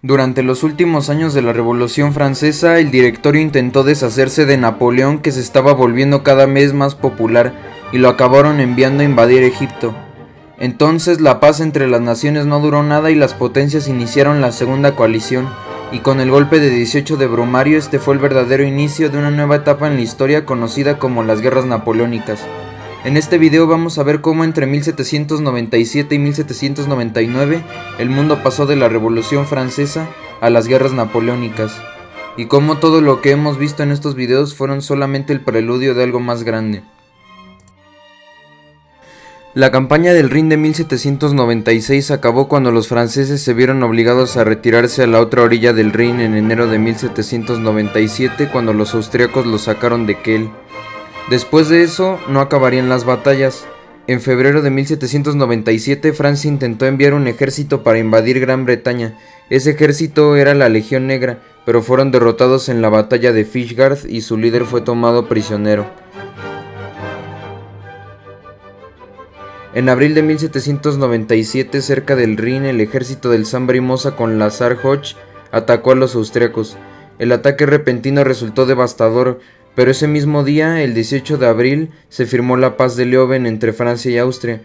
Durante los últimos años de la Revolución Francesa, el Directorio intentó deshacerse de Napoleón, que se estaba volviendo cada vez más popular, y lo acabaron enviando a invadir Egipto. Entonces la paz entre las naciones no duró nada y las potencias iniciaron la segunda coalición, y con el golpe de 18 de Brumario este fue el verdadero inicio de una nueva etapa en la historia conocida como las Guerras Napoleónicas. En este video vamos a ver cómo entre 1797 y 1799 el mundo pasó de la Revolución Francesa a las Guerras Napoleónicas, y cómo todo lo que hemos visto en estos videos fueron solamente el preludio de algo más grande. La campaña del Rin de 1796 acabó cuando los franceses se vieron obligados a retirarse a la otra orilla del Rin en enero de 1797, cuando los austríacos los sacaron de Kiel. Después de eso, no acabarían las batallas. En febrero de 1797, Francia intentó enviar un ejército para invadir Gran Bretaña. Ese ejército era la Legión Negra, pero fueron derrotados en la batalla de Fishguard y su líder fue tomado prisionero. En abril de 1797, cerca del Rin, el ejército del Sambre y Mosa con Lazar Hoch atacó a los austríacos. El ataque repentino resultó devastador, pero ese mismo día, el 18 de abril, se firmó la paz de Leoben entre Francia y Austria.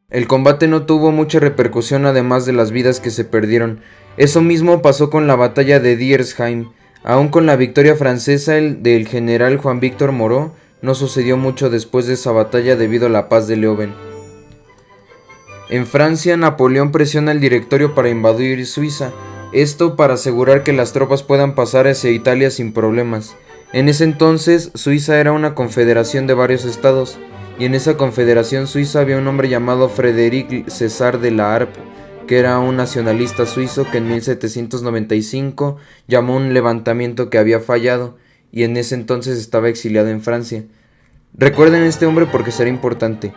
El combate no tuvo mucha repercusión además de las vidas que se perdieron. Eso mismo pasó con la batalla de Diersheim. Aún con la victoria francesa del general Juan Víctor Moreau, no sucedió mucho después de esa batalla debido a la paz de Leoben. En Francia, Napoleón presiona al Directorio para invadir Suiza, esto para asegurar que las tropas puedan pasar hacia Italia sin problemas. En ese entonces, Suiza era una confederación de varios estados, y en esa confederación suiza había un hombre llamado Frédéric César de la Harpe, que era un nacionalista suizo que en 1795 llamó un levantamiento que había fallado, y en ese entonces estaba exiliado en Francia. Recuerden este hombre porque será importante.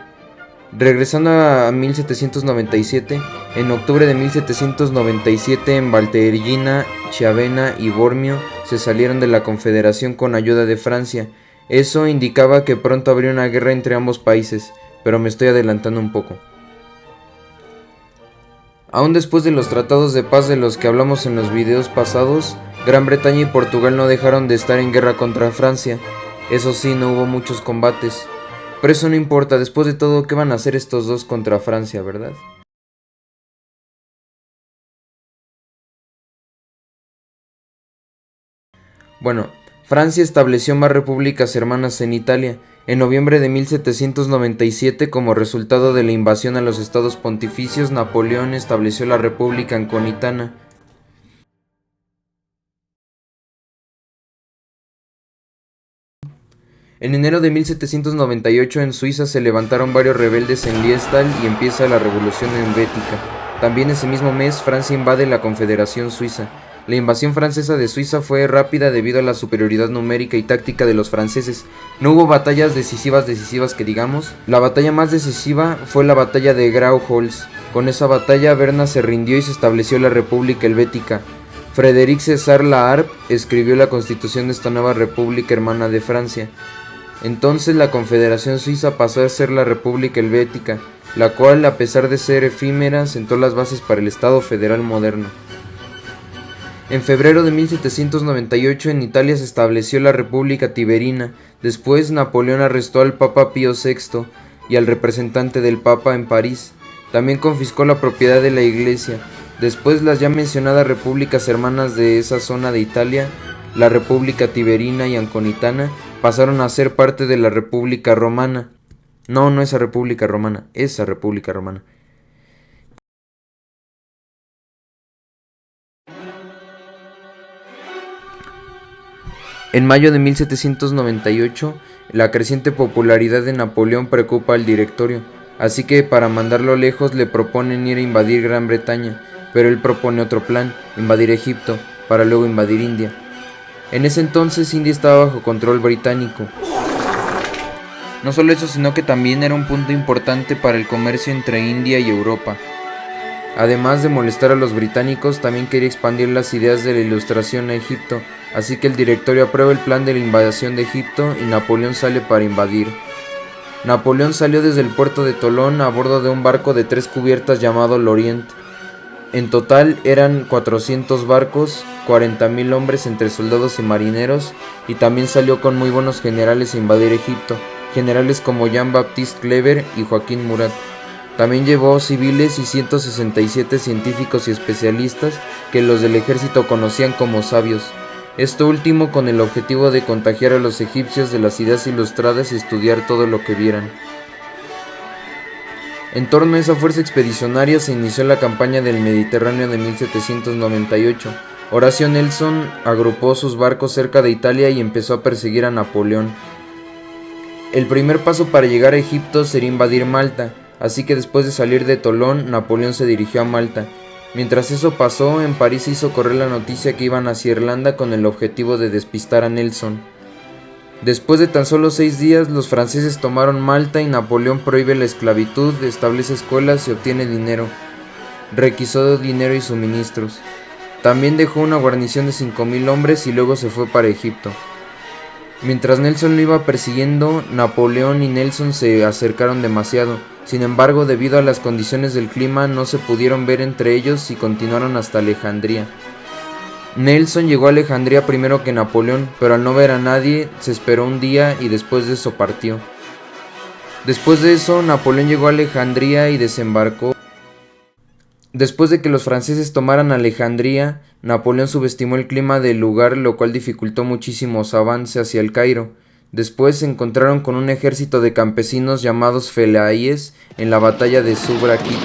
Regresando a 1797, en octubre de 1797 en Valtellina, Chiavenna y Bormio se salieron de la Confederación con ayuda de Francia. Eso indicaba que pronto habría una guerra entre ambos países, pero me estoy adelantando un poco. Aún después de los tratados de paz de los que hablamos en los videos pasados, Gran Bretaña y Portugal no dejaron de estar en guerra contra Francia. Eso sí, no hubo muchos combates. Pero eso no importa, después de todo, ¿qué van a hacer estos dos contra Francia, verdad? Bueno, Francia estableció más repúblicas hermanas en Italia. En noviembre de 1797, como resultado de la invasión a los estados pontificios, Napoleón estableció la República Anconitana. En enero de 1798 en Suiza se levantaron varios rebeldes en Liestal y empieza la Revolución Helvética. También ese mismo mes Francia invade la Confederación Suiza. La invasión francesa de Suiza fue rápida debido a la superioridad numérica y táctica de los franceses. No hubo batallas decisivas que digamos. La batalla más decisiva fue la batalla de Grauholz. Con esa batalla Berna se rindió y se estableció la República Helvética. Frédéric César la Harpe escribió la constitución de esta nueva república hermana de Francia. Entonces la Confederación Suiza pasó a ser la República Helvética, la cual, a pesar de ser efímera, sentó las bases para el Estado federal moderno. En febrero de 1798 en Italia se estableció la República Tiberina. Después Napoleón arrestó al Papa Pío VI y al representante del Papa en París. También confiscó la propiedad de la iglesia. Después las ya mencionadas repúblicas hermanas de esa zona de Italia, la República Tiberina y Anconitana, pasaron a ser parte de la República Romana. No esa República Romana, esa República Romana. En mayo de 1798, la creciente popularidad de Napoleón preocupa al Directorio, así que para mandarlo lejos le proponen ir a invadir Gran Bretaña, pero él propone otro plan, invadir Egipto, para luego invadir India. En ese entonces India estaba bajo control británico. No solo eso, sino que también era un punto importante para el comercio entre India y Europa. Además de molestar a los británicos, también quería expandir las ideas de la Ilustración a Egipto, así que el Directorio aprueba el plan de la invasión de Egipto y Napoleón sale para invadir. Napoleón salió desde el puerto de Tolón a bordo de un barco de 3 cubiertas llamado l'Orient. En total eran 400 barcos, 40.000 hombres entre soldados y marineros, y también salió con muy buenos generales a invadir Egipto, generales como Jean-Baptiste Kleber y Joaquín Murat. También llevó civiles y 167 científicos y especialistas que los del ejército conocían como sabios. Esto último con el objetivo de contagiar a los egipcios de las ideas ilustradas y estudiar todo lo que vieran. En torno a esa fuerza expedicionaria se inició la campaña del Mediterráneo de 1798. Horacio Nelson agrupó sus barcos cerca de Italia y empezó a perseguir a Napoleón. El primer paso para llegar a Egipto sería invadir Malta, así que después de salir de Tolón, Napoleón se dirigió a Malta. Mientras eso pasó, en París se hizo correr la noticia que iban hacia Irlanda con el objetivo de despistar a Nelson. Después de tan solo 6 días, los franceses tomaron Malta y Napoleón prohíbe la esclavitud, establece escuelas y obtiene dinero. Requisó dinero y suministros. También dejó una guarnición de 5.000 hombres y luego se fue para Egipto. Mientras Nelson lo iba persiguiendo, Napoleón y Nelson se acercaron demasiado. Sin embargo, debido a las condiciones del clima, no se pudieron ver entre ellos y continuaron hasta Alejandría. Nelson llegó a Alejandría primero que Napoleón, pero al no ver a nadie, se esperó un día y después de eso partió. Después de eso, Napoleón llegó a Alejandría y desembarcó. Después de que los franceses tomaran Alejandría, Napoleón subestimó el clima del lugar, lo cual dificultó muchísimo su avance hacia el Cairo. Después se encontraron con un ejército de campesinos llamados felayíes en la batalla de Subra Kit.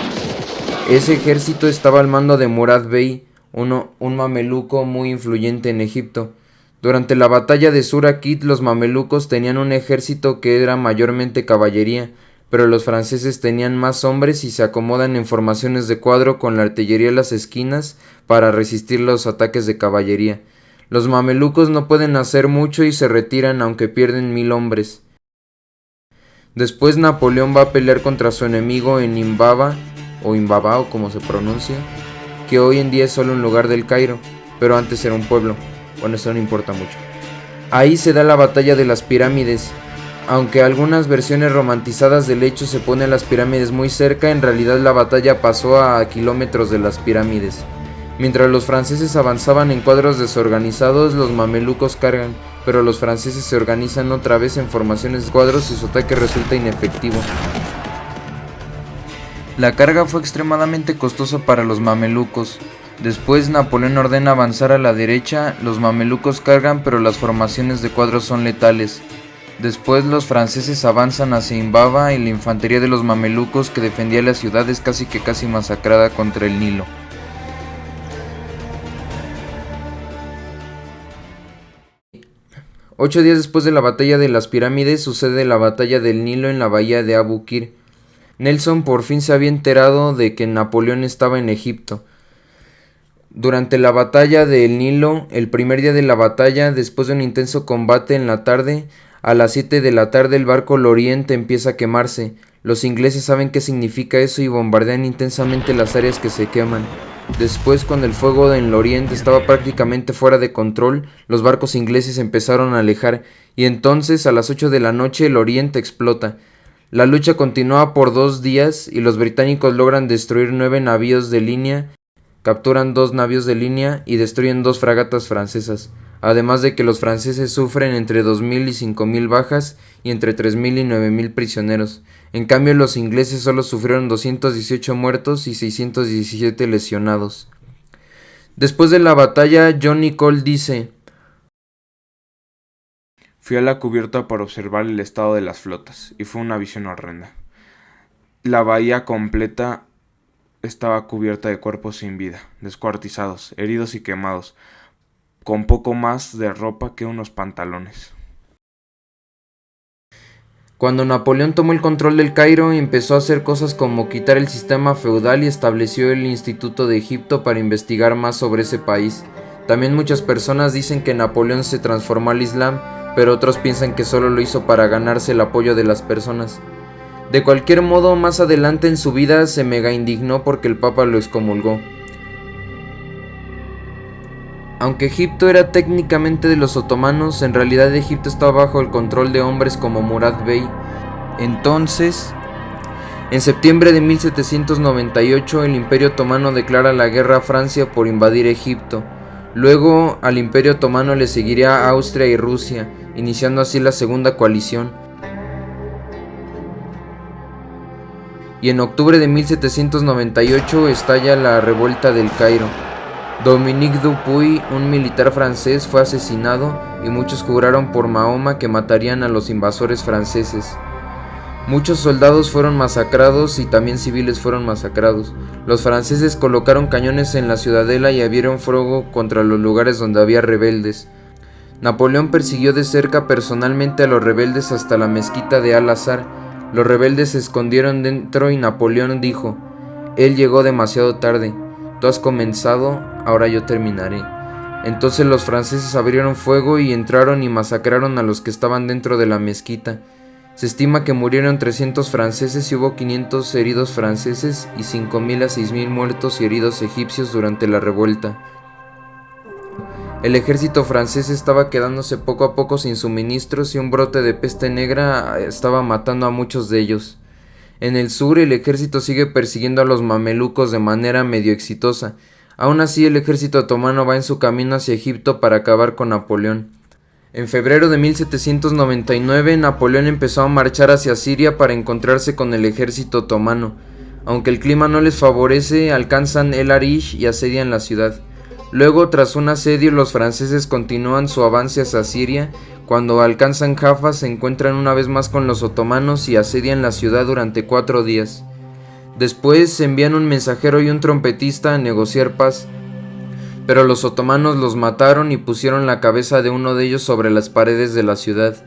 Ese ejército estaba al mando de Murad Bey, un mameluco muy influyente en Egipto. Durante la batalla de Subra Kit, los mamelucos tenían un ejército que era mayormente caballería, pero los franceses tenían más hombres y se acomodan en formaciones de cuadro con la artillería en las esquinas para resistir los ataques de caballería. Los mamelucos no pueden hacer mucho y se retiran aunque pierden 1.000 hombres. Después Napoleón va a pelear contra su enemigo en Imbaba, o como se pronuncia, que hoy en día es solo un lugar del Cairo, pero antes era un pueblo. Bueno, eso no importa mucho. Ahí se da la batalla de las pirámides. Aunque algunas versiones romantizadas del hecho se ponen las pirámides muy cerca, en realidad la batalla pasó a kilómetros de las pirámides. Mientras los franceses avanzaban en cuadros desorganizados, los mamelucos cargan, pero los franceses se organizan otra vez en formaciones de cuadros y su ataque resulta inefectivo. La carga fue extremadamente costosa para los mamelucos. Después Napoleón ordena avanzar a la derecha, los mamelucos cargan pero las formaciones de cuadros son letales. Después los franceses avanzan hacia Imbaba y la infantería de los mamelucos que defendía la ciudad es casi masacrada contra el Nilo. Ocho días después de la batalla de las pirámides sucede la batalla del Nilo en la bahía de Abu Qir. Nelson por fin se había enterado de que Napoleón estaba en Egipto. Durante la batalla del Nilo, el primer día de la batalla, después de un intenso combate en la tarde, a las 7 de la tarde el barco Lorient empieza a quemarse. Los ingleses saben qué significa eso y bombardean intensamente las áreas que se queman. Después, cuando el fuego en Lorient estaba prácticamente fuera de control, los barcos ingleses empezaron a alejar y entonces a las 8 de la noche el Lorient explota. La lucha continúa por 2 días y los británicos logran destruir 9 navíos de línea, capturan 2 navíos de línea y destruyen 2 fragatas francesas, además de que los franceses sufren entre 2.000 y 5.000 bajas y entre 3.000 y 9.000 prisioneros. En cambio, los ingleses solo sufrieron 218 muertos y 617 lesionados. Después de la batalla, John Nicol dice: Fui a la cubierta para observar el estado de las flotas, y fue una visión horrenda. La bahía completa estaba cubierta de cuerpos sin vida, descuartizados, heridos y quemados, con poco más de ropa que unos pantalones. Cuando Napoleón tomó el control del Cairo, empezó a hacer cosas como quitar el sistema feudal y estableció el Instituto de Egipto para investigar más sobre ese país. También muchas personas dicen que Napoleón se transformó al Islam, pero otros piensan que solo lo hizo para ganarse el apoyo de las personas. De cualquier modo, más adelante en su vida se mega indignó porque el Papa lo excomulgó. Aunque Egipto era técnicamente de los otomanos, en realidad Egipto estaba bajo el control de hombres como Murad Bey. Entonces, En septiembre de 1798 el Imperio Otomano declara la guerra a Francia por invadir Egipto. Luego al Imperio Otomano le seguiría Austria y Rusia, iniciando así la Segunda Coalición. Y en octubre de 1798 estalla la revuelta del Cairo. Dominique Dupuy, un militar francés, fue asesinado y muchos juraron por Mahoma que matarían a los invasores franceses. Muchos soldados fueron masacrados y también civiles fueron masacrados. Los franceses colocaron cañones en la ciudadela y abrieron fuego contra los lugares donde había rebeldes. Napoleón persiguió de cerca personalmente a los rebeldes hasta la mezquita de Al-Azhar. Los rebeldes se escondieron dentro y Napoleón dijo: «Él llegó demasiado tarde. Tú has comenzado, ahora yo terminaré». Entonces los franceses abrieron fuego y entraron y masacraron a los que estaban dentro de la mezquita. Se estima que murieron 300 franceses y hubo 500 heridos franceses y 5.000 a 6.000 muertos y heridos egipcios durante la revuelta. El ejército francés estaba quedándose poco a poco sin suministros y un brote de peste negra estaba matando a muchos de ellos. En el sur el ejército sigue persiguiendo a los mamelucos de manera medio exitosa. Aún así el ejército otomano va en su camino hacia Egipto para acabar con Napoleón. En febrero de 1799 Napoleón empezó a marchar hacia Siria para encontrarse con el ejército otomano. Aunque el clima no les favorece, alcanzan El Arish y asedian la ciudad. Luego, tras un asedio, los franceses continúan su avance hacia Siria. Cuando alcanzan Jaffa se encuentran una vez más con los otomanos y asedian la ciudad durante 4 días. Después envían un mensajero y un trompetista a negociar paz, pero los otomanos los mataron y pusieron la cabeza de uno de ellos sobre las paredes de la ciudad.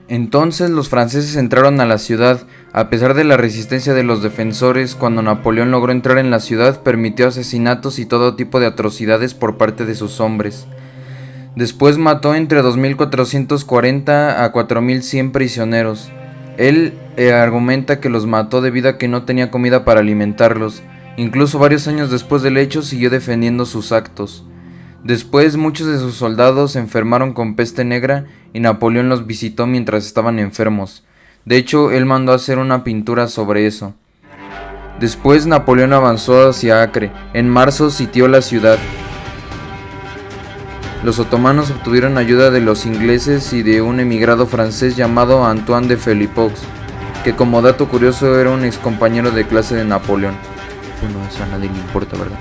Entonces los franceses entraron a la ciudad. A pesar de la resistencia de los defensores, cuando Napoleón logró entrar en la ciudad, permitió asesinatos y todo tipo de atrocidades por parte de sus hombres. Después mató entre 2.440 a 4.100 prisioneros. Él argumenta que los mató debido a que no tenía comida para alimentarlos. Incluso varios años después del hecho siguió defendiendo sus actos. Después muchos de sus soldados se enfermaron con peste negra y Napoleón los visitó mientras estaban enfermos. De hecho, él mandó hacer una pintura sobre eso. Después Napoleón avanzó hacia Acre. En marzo sitió la ciudad. Los otomanos obtuvieron ayuda de los ingleses y de un emigrado francés llamado Antoine de Felipox, que como dato curioso era un excompañero de clase de Napoleón. Bueno, eso a nadie le importa, ¿verdad?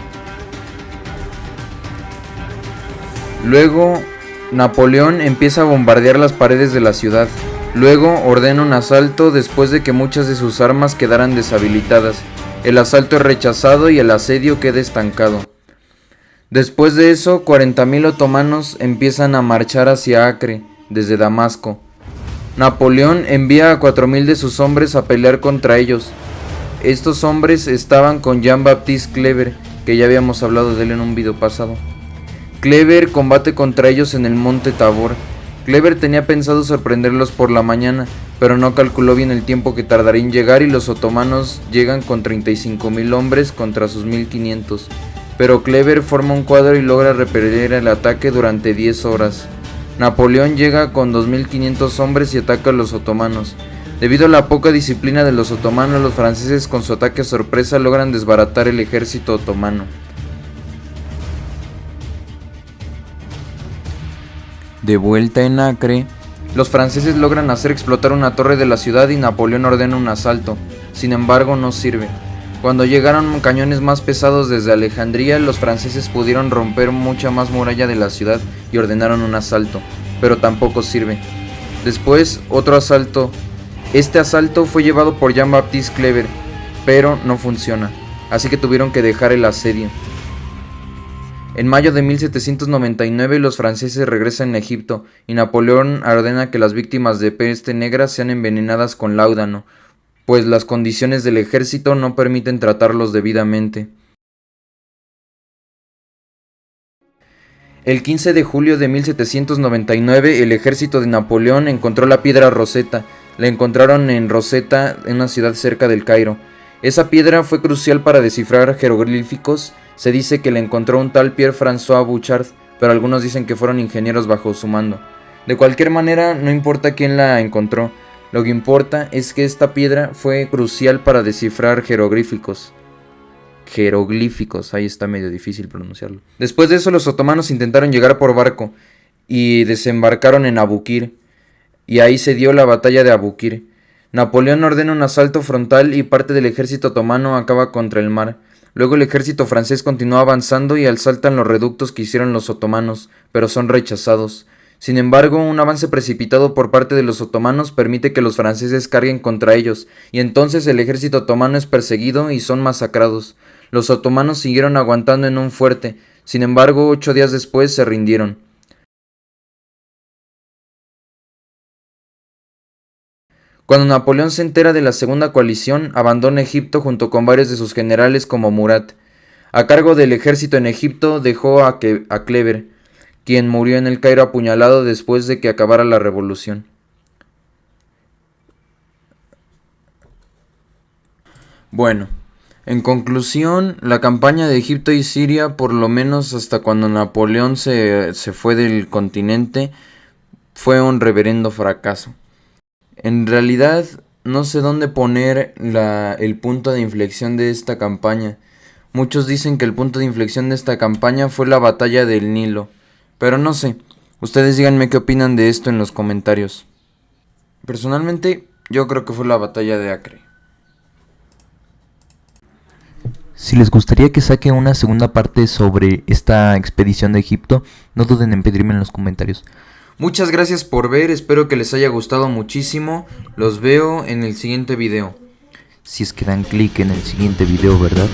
Luego, Napoleón empieza a bombardear las paredes de la ciudad. Luego ordena un asalto después de que muchas de sus armas quedaran deshabilitadas. El asalto es rechazado y el asedio queda estancado. Después de eso, 40.000 otomanos empiezan a marchar hacia Acre, desde Damasco. Napoleón envía a 4.000 de sus hombres a pelear contra ellos. Estos hombres estaban con Jean-Baptiste Kleber, que ya habíamos hablado de él en un video pasado. Kleber combate contra ellos en el monte Tabor. Kleber tenía pensado sorprenderlos por la mañana, pero no calculó bien el tiempo que tardaría en llegar y los otomanos llegan con 35.000 hombres contra sus 1.500. Pero Kleber forma un cuadro y logra repeler el ataque durante 10 horas. Napoleón llega con 2.500 hombres y ataca a los otomanos. Debido a la poca disciplina de los otomanos, los franceses con su ataque sorpresa logran desbaratar el ejército otomano. De vuelta en Acre, los franceses logran hacer explotar una torre de la ciudad y Napoleón ordena un asalto. Sin embargo, no sirve. Cuando llegaron cañones más pesados desde Alejandría, los franceses pudieron romper mucha más muralla de la ciudad y ordenaron un asalto, pero tampoco sirve. Después, otro asalto. Este asalto fue llevado por Jean-Baptiste Kleber, pero no funciona, así que tuvieron que dejar el asedio. En mayo de 1799 los franceses regresan a Egipto y Napoleón ordena que las víctimas de peste negra sean envenenadas con láudano, pues las condiciones del ejército no permiten tratarlos debidamente. El 15 de julio de 1799 el ejército de Napoleón encontró la piedra Rosetta. La encontraron en Rosetta, en una ciudad cerca del Cairo. Esa piedra fue crucial para descifrar jeroglíficos. Se dice que la encontró un tal Pierre-François Bouchard, pero algunos dicen que fueron ingenieros bajo su mando. De cualquier manera, no importa quién la encontró. Lo que importa es que esta piedra fue crucial para descifrar jeroglíficos. Ahí está medio difícil pronunciarlo. Después de eso, los otomanos intentaron llegar por barco y desembarcaron en Abukir, y ahí se dio la batalla de Abukir. Napoleón ordena un asalto frontal y parte del ejército otomano acaba contra el mar. Luego el ejército francés continúa avanzando y asaltan los reductos que hicieron los otomanos, pero son rechazados. Sin embargo, un avance precipitado por parte de los otomanos permite que los franceses carguen contra ellos, y entonces el ejército otomano es perseguido y son masacrados. Los otomanos siguieron aguantando en un fuerte, sin embargo, 8 días después se rindieron. Cuando Napoleón se entera de la segunda coalición, abandona Egipto junto con varios de sus generales como Murat. A cargo del ejército en Egipto dejó a Kleber, quien murió en el Cairo apuñalado después de que acabara la revolución. Bueno, en conclusión, la campaña de Egipto y Siria, por lo menos hasta cuando Napoleón se fue del continente, fue un reverendo fracaso. En realidad, no sé dónde poner el punto de inflexión de esta campaña. Muchos dicen que el punto de inflexión de esta campaña fue la batalla del Nilo, pero no sé. Ustedes díganme qué opinan de esto en los comentarios. Personalmente, yo creo que fue la batalla de Acre. Si les gustaría que saque una segunda parte sobre esta expedición de Egipto, no duden en pedirme en los comentarios. Muchas gracias por ver, espero que les haya gustado muchísimo. Los veo en el siguiente video. Si es que dan clic en el siguiente video, ¿verdad?